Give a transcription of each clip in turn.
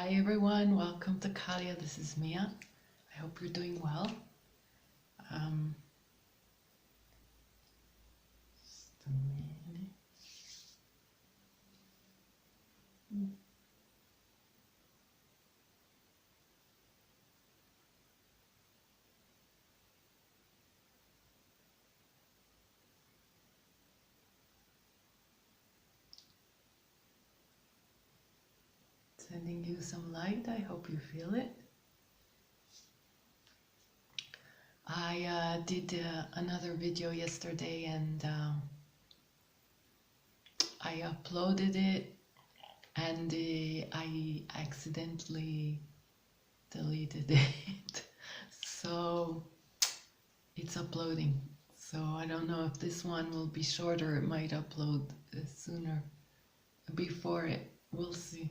Hi everyone, welcome to Kalia. This is Mia. I hope you're doing well. Um, just a minute. Sending you some light. I hope you feel it. I did another video yesterday and I uploaded it and I accidentally deleted it. So it's uploading. So I don't know if this one will be shorter. It might upload sooner before it. We'll see.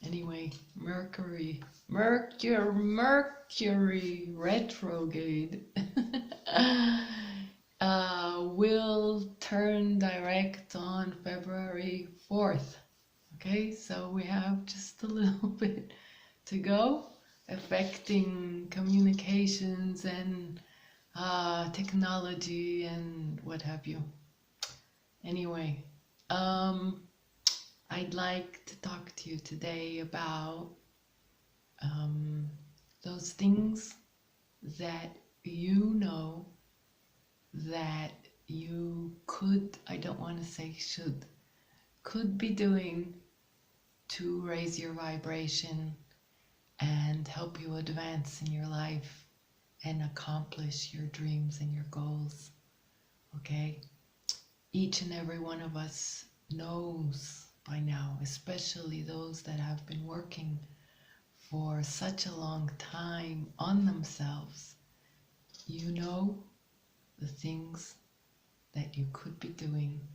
Anyway, Mercury retrograde will turn direct on February 4th. Okay, so we have just a little bit to go, affecting communications and technology and what have you. Anyway, I'd like to talk to you today about those things that you know that you could, I don't want to say should, could be doing to raise your vibration and help you advance in your life and accomplish your dreams and your goals. Okay? Each and every one of us knows by now, especially those that have been working for such a long time on themselves, you know the things that you could be doing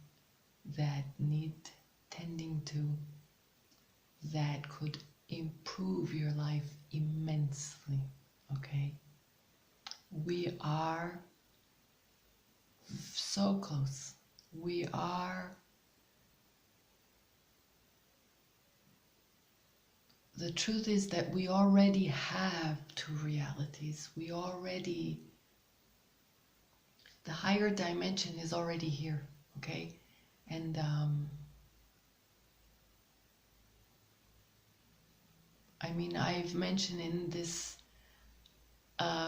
that need tending to, that could improve your life immensely. Okay? We are so close. We are the truth is that we already have two realities. We already, the higher dimension is already here, okay? And I mean, I've mentioned in this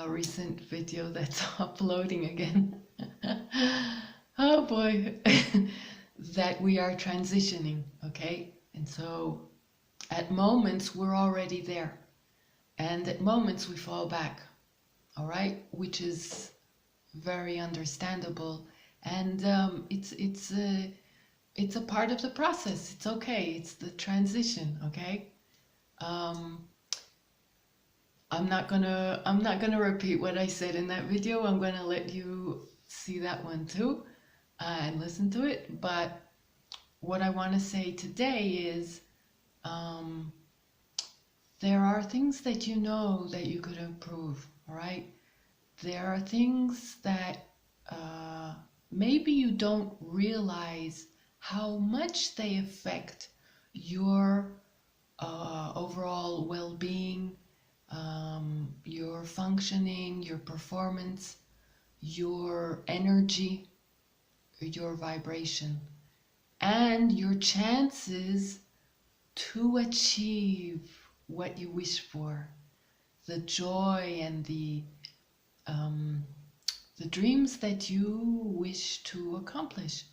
recent video that's uploading again, oh boy, that we are transitioning, okay? And so at moments, we're already there. And at moments, we fall back, all right? Which is very understandable. And it's a part of the process. It's okay. It's the transition, okay? I'm not gonna repeat what I said in that video. I'm gonna let you see that one too and listen to it. But what I want to say today is there are things that you know that you could improve, all right? There are things that maybe you don't realize how much they affect your overall well-being, your functioning, your performance, your energy, your vibration, and your chances to achieve what you wish for, the joy and the dreams that you wish to accomplish.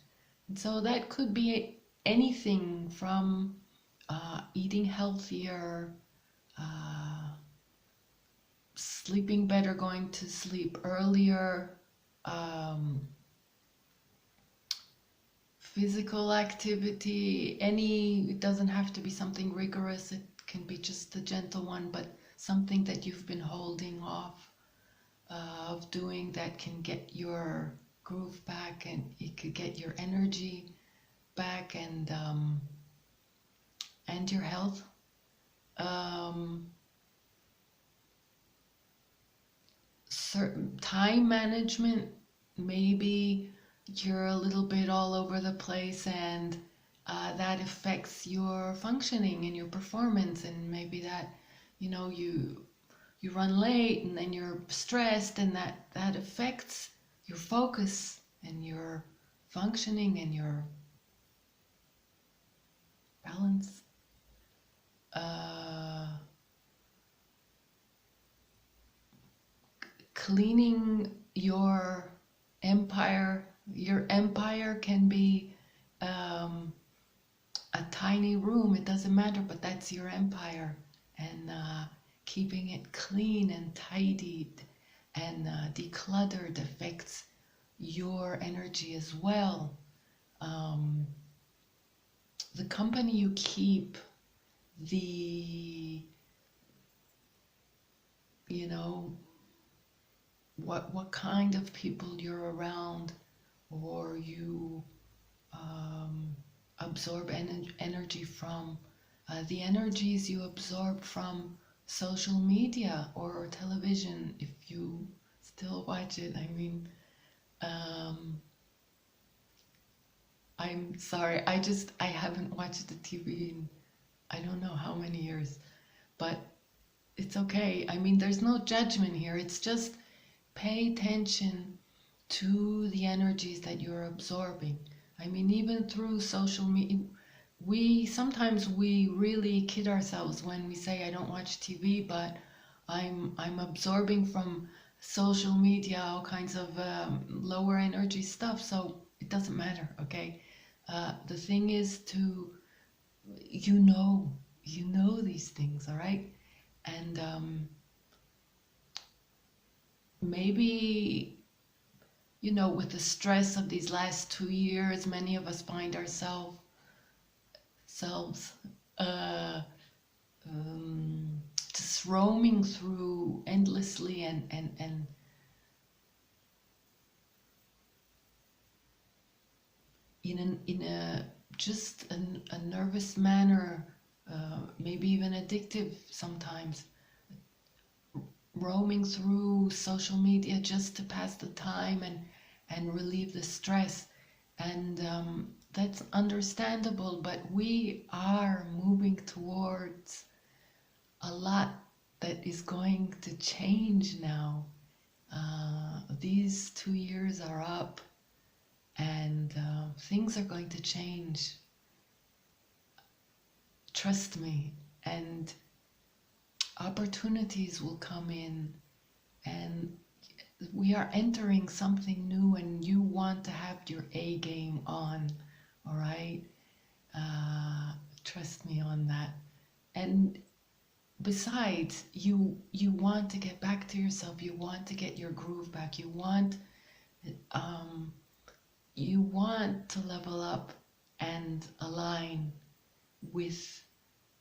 And so that could be anything from eating healthier, sleeping better, going to sleep earlier, physical activity, it doesn't have to be something rigorous, it can be just a gentle one, but something that you've been holding off of doing that can get your groove back, and it could get your energy back, and your health. Certain time management, maybe you're a little bit all over the place and that affects your functioning and your performance, and maybe that, you run late and then you're stressed, and that affects your focus and your functioning and your balance. Uh, Cleaning your empire can be a tiny room, it doesn't matter, but that's your empire. And keeping it clean and tidied and decluttered affects your energy as well. Um, the company you keep, the, you know, what kind of people you're around, or you absorb energy from, the energies you absorb from social media or television, if you still watch it. I mean, um, I'm sorry, I haven't watched the TV in I don't know how many years, but it's okay. I mean, there's no judgment here. It's just pay attention to the energies that you're absorbing. I mean, even through social media, we really kid ourselves when we say I don't watch TV, but I'm absorbing from social media all kinds of lower energy stuff. So it doesn't matter, okay? The thing is to you know these things, all right? And maybe, with the stress of these last 2 years, many of us find ourselves selves uh, um, just roaming through endlessly, and in a just a nervous manner, maybe even addictive sometimes, roaming through social media just to pass the time and relieve the stress. And that's understandable, but we are moving towards a lot that is going to change now. These 2 years are up, and things are going to change. Trust me. And opportunities will come in, and we are entering something new, and you want to have your A game on, all right? Trust me on that. And besides, you want to get back to yourself. You want to get your groove back. Um, you want to level up and align with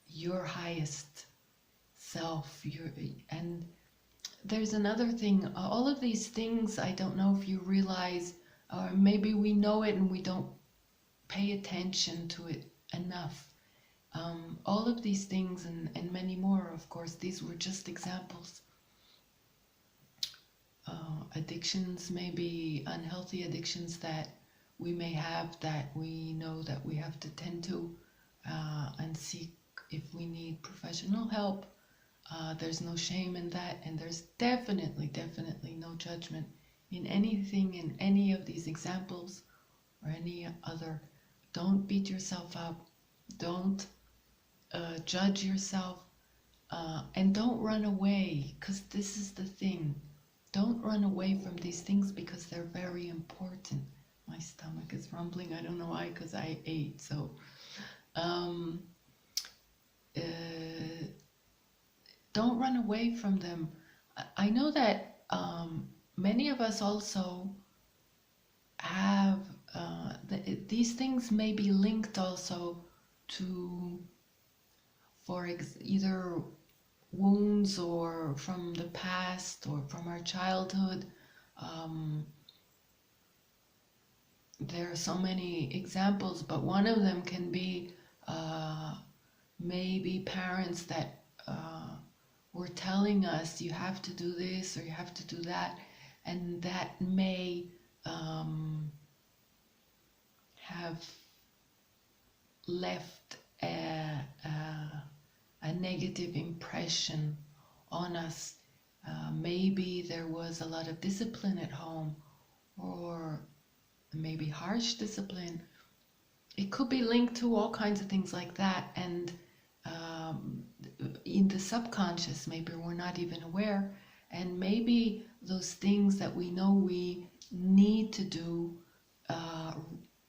your highest self. And there's another thing. All of these things, I don't know if you realize, or maybe we know it and we don't pay attention to it enough. All of these things and many more, of course, these were just examples. Addictions, maybe unhealthy addictions that we may have, that we know that we have to tend to, and seek if we need professional help. There's no shame in that, and there's definitely no judgment in anything, in any of these examples or any other. Don't beat yourself up. Don't judge yourself, and don't run away, because this is the thing. Don't run away from these things, because they're very important. My stomach is rumbling. I don't know why, because I ate. So um, uh, don't run away from them. I know that many of us also have these things may be linked also to, either wounds or from the past or from our childhood. There are so many examples, but one of them can be maybe parents that were telling us you have to do this or you have to do that, and that may have left a negative impression on us. Maybe there was a lot of discipline at home, or maybe harsh discipline. It could be linked to all kinds of things like that, and in the subconscious, maybe we're not even aware, and maybe those things that we know we need to do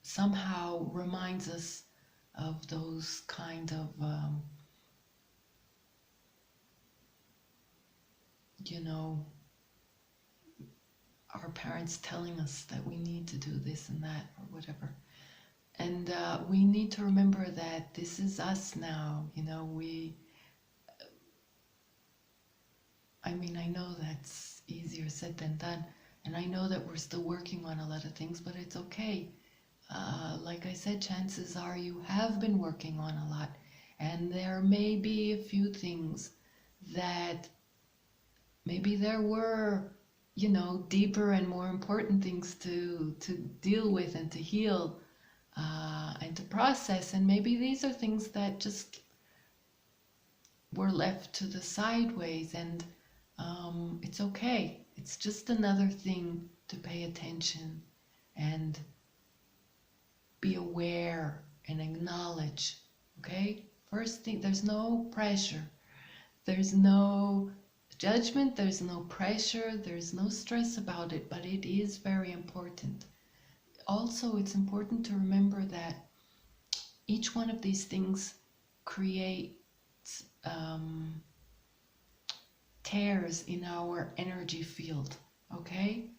somehow reminds us of those kind of you know, our parents telling us that we need to do this and that or whatever. And we need to remember that this is us now. You know, I mean, I know that's easier said than done. And I know that we're still working on a lot of things, but it's okay. Like I said, chances are you have been working on a lot. And there may be a few things that maybe there were, you know, deeper and more important things to deal with and to heal and to process. And maybe these are things that just were left to the sideways, and it's okay. It's just another thing to pay attention and be aware and acknowledge. Okay? First thing, there's no pressure. There's no judgment, there's no pressure, there's no stress about it, but it is very important. Also, it's important to remember that each one of these things creates tears in our energy field, okay?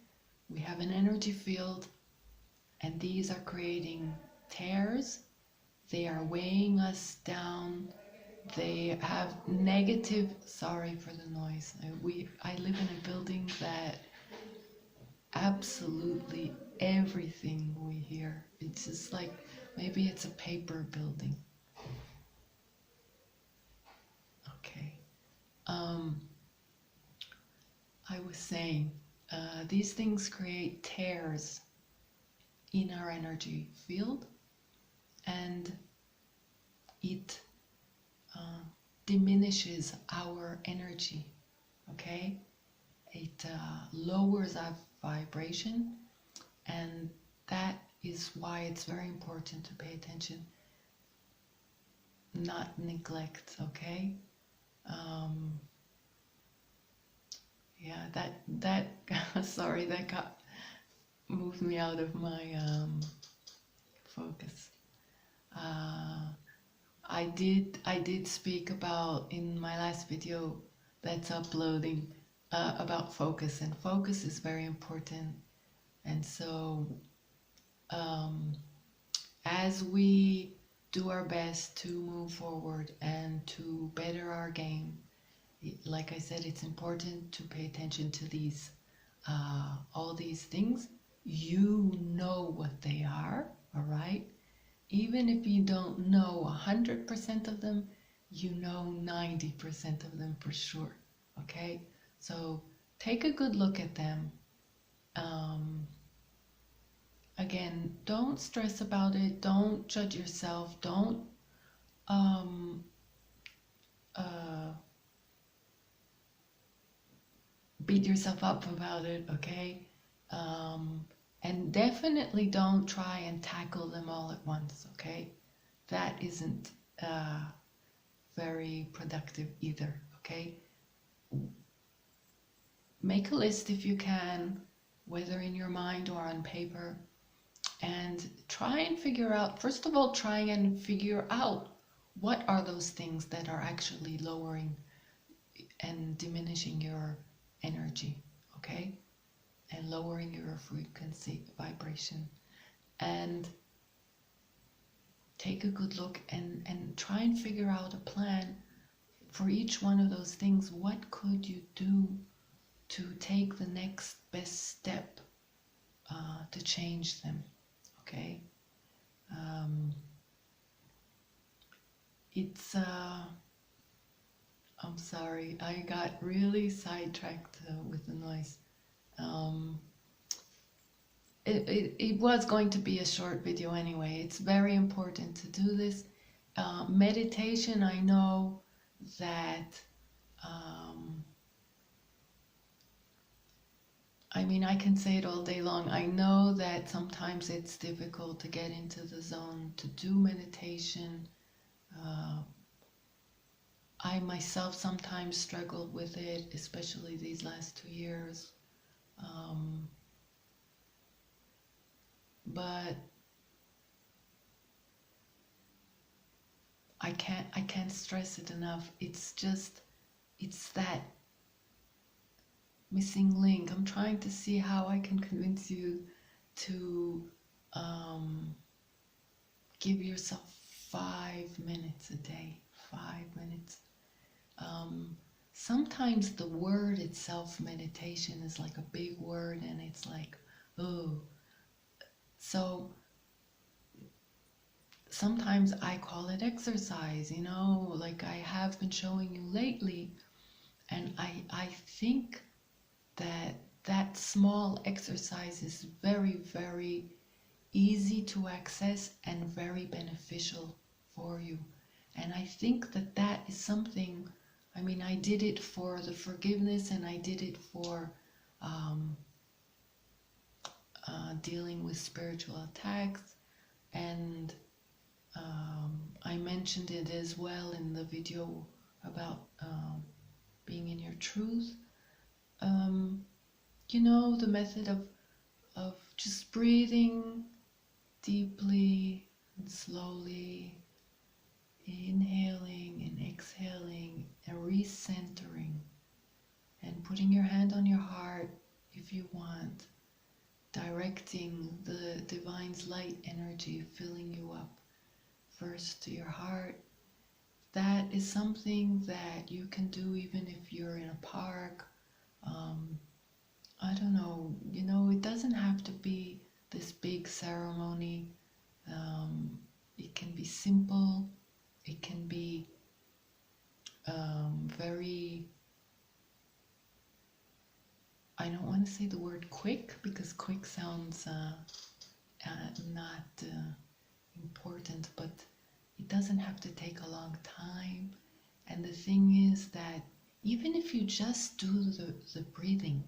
We have an energy field, and these are creating tears. They are weighing us down. They have negative, sorry for the noise. I live in a building that absolutely everything we hear, it's just like, maybe it's a paper building. Okay. I was saying, these things create tears in our energy field, and it diminishes our energy, okay? It lowers our vibration, and that is why it's very important to pay attention, not neglect, okay? Yeah, that sorry, that moved me out of my focus. I did speak about in my last video that's uploading about focus, and focus is very important. And so as we do our best to move forward and to better our game, like I said, it's important to pay attention to these all these things. You know what they are, all right? Even if you don't know 100% of them, you know 90% of them for sure, okay? So take a good look at them. Again, don't stress about it. Don't judge yourself. Don't beat yourself up about it, okay? And definitely don't try and tackle them all at once, okay? That isn't very productive either, okay? Make a list if you can, whether in your mind or on paper, and try and figure out, first of all, try and figure out what are those things that are actually lowering and diminishing your energy, okay? And lowering your frequency, vibration. And take a good look and try and figure out a plan for each one of those things. What could you do to take the next best step to change them, okay? It's I'm sorry, I got really sidetracked with the noise. it was going to be a short video anyway. It's very important to do this. Meditation, I know that, I mean, I can say it all day long. I know that sometimes it's difficult to get into the zone to do meditation. I myself sometimes struggled with it, especially these last 2 years. But I can't stress it enough. It's that missing link. I'm trying to see how I can convince you to give yourself 5 minutes a day. 5 minutes. Sometimes the word itself, meditation, is like a big word, and it's like, oh. So sometimes I call it exercise, like I have been showing you lately. And I think that small exercise is very, very easy to access and very beneficial for you. And I think that is something, I mean, I did it for the forgiveness, and I did it for dealing with spiritual attacks, and I mentioned it as well in the video about being in your truth. The method of just breathing deeply and slowly, inhaling and exhaling and recentering, and putting your hand on your heart if you want, directing the divine's light energy filling you up first to your heart. That is something that you can do even if you're in a park. I don't know, it doesn't have to be this big ceremony. It can be simple. It can be very, I don't want to say the word quick, because quick sounds not important, but it doesn't have to take a long time. And the thing is that even if you just do the breathing,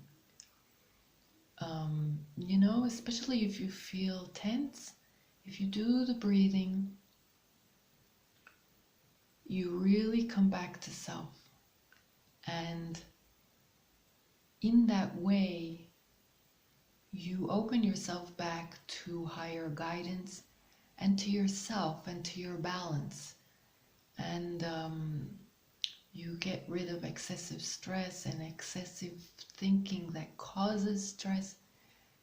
especially if you feel tense, if you do the breathing, you really come back to self. And in that way, you open yourself back to higher guidance and to yourself and to your balance. And you get rid of excessive stress and excessive thinking that causes stress.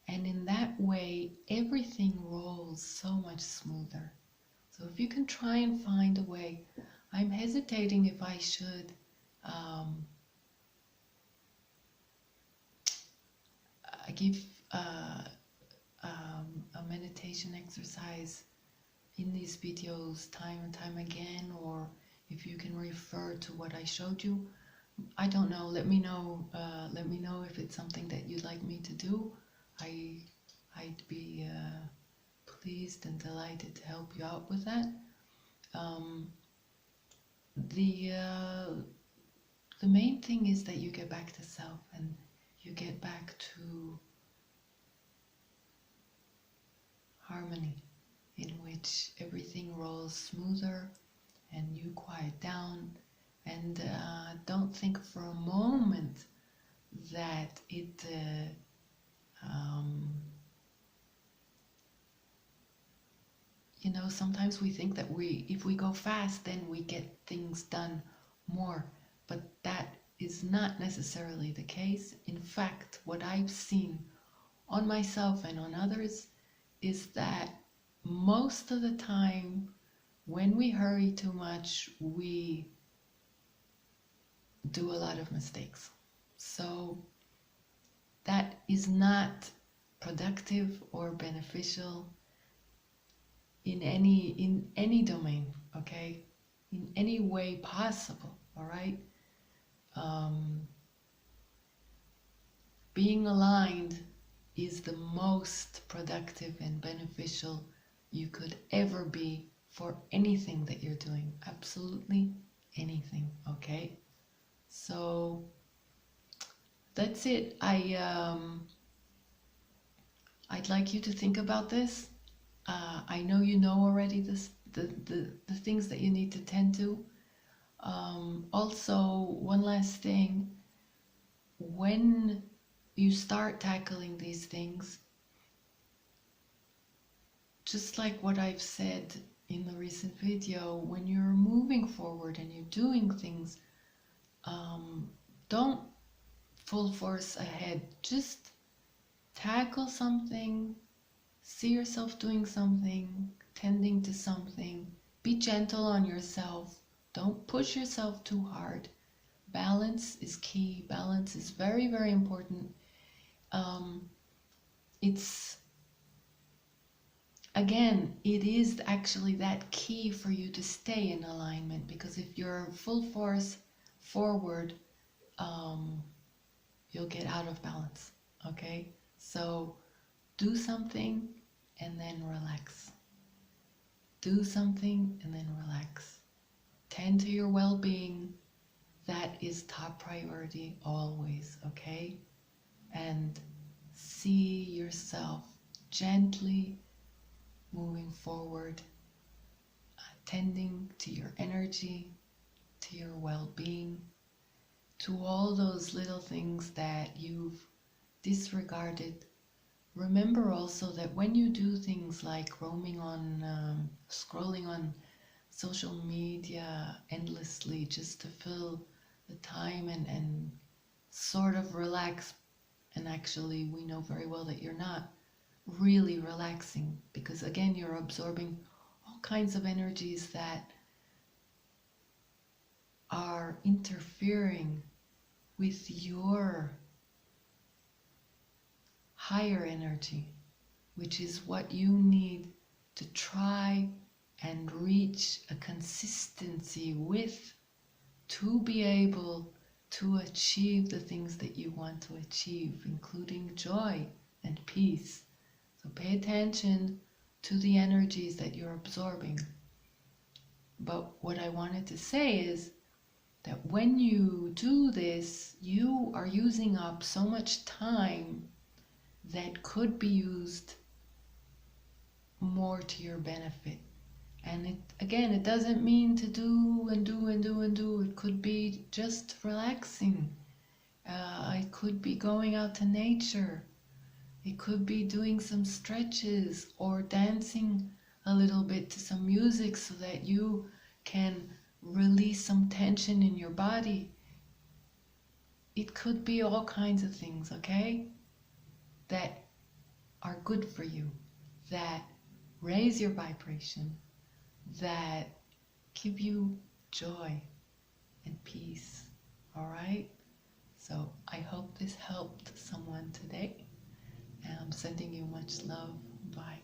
And in that way, everything rolls so much smoother. So if you can try and find a way, I'm hesitating if I should give a meditation exercise in these videos time and time again, or if you can refer to what I showed you. I don't know. Let me know. Let me know if it's something that you'd like me to do. I'd be pleased and delighted to help you out with that. The main thing is that you get back to self, and you get back to harmony, in which everything rolls smoother and you quiet down. And don't think for a moment that it sometimes we think that if we go fast, then we get things done more, but that is not necessarily the case. In fact, what I've seen on myself and on others is that most of the time, when we hurry too much, we do a lot of mistakes. So that is not productive or beneficial in any domain, okay? In any way possible, all right? Being aligned is the most productive and beneficial you could ever be for anything that you're doing. Absolutely anything, okay? So that's it. I'd like you to think about this. I know you know already the things that you need to tend to. Also, one last thing, when you start tackling these things, just like what I've said in the recent video, when you're moving forward and you're doing things, don't full force ahead. Just tackle something, see yourself doing something, tending to something. Be gentle on yourself. Don't push yourself too hard. Balance is key. Balance is very, very important. It's Again, it is actually that key for you to stay in alignment, because if you're full force forward, you'll get out of balance. Okay? So do something and then relax. Do something and then relax. Tend to your well-being. That is top priority always, okay? And see yourself gently moving forward, tending to your energy, to your well-being, to all those little things that you've disregarded. Remember also that when you do things like roaming on, scrolling on social media endlessly just to fill the time and sort of relax, and actually we know very well that you're not really relaxing, because again you're absorbing all kinds of energies that are interfering with your higher energy, which is what you need to try and reach a consistency with, to be able to achieve the things that you want to achieve, including joy and peace. So pay attention to the energies that you're absorbing. But what I wanted to say is that when you do this, you are using up so much time that could be used more to your benefit. And it doesn't mean to do and do and do and do. It could be just relaxing. It could be going out to nature. It could be doing some stretches or dancing a little bit to some music so that you can release some tension in your body. It could be all kinds of things, okay? That are good for you, that raise your vibration, that give you joy and peace. All right? So I hope this helped someone today. And I'm sending you much love. Bye.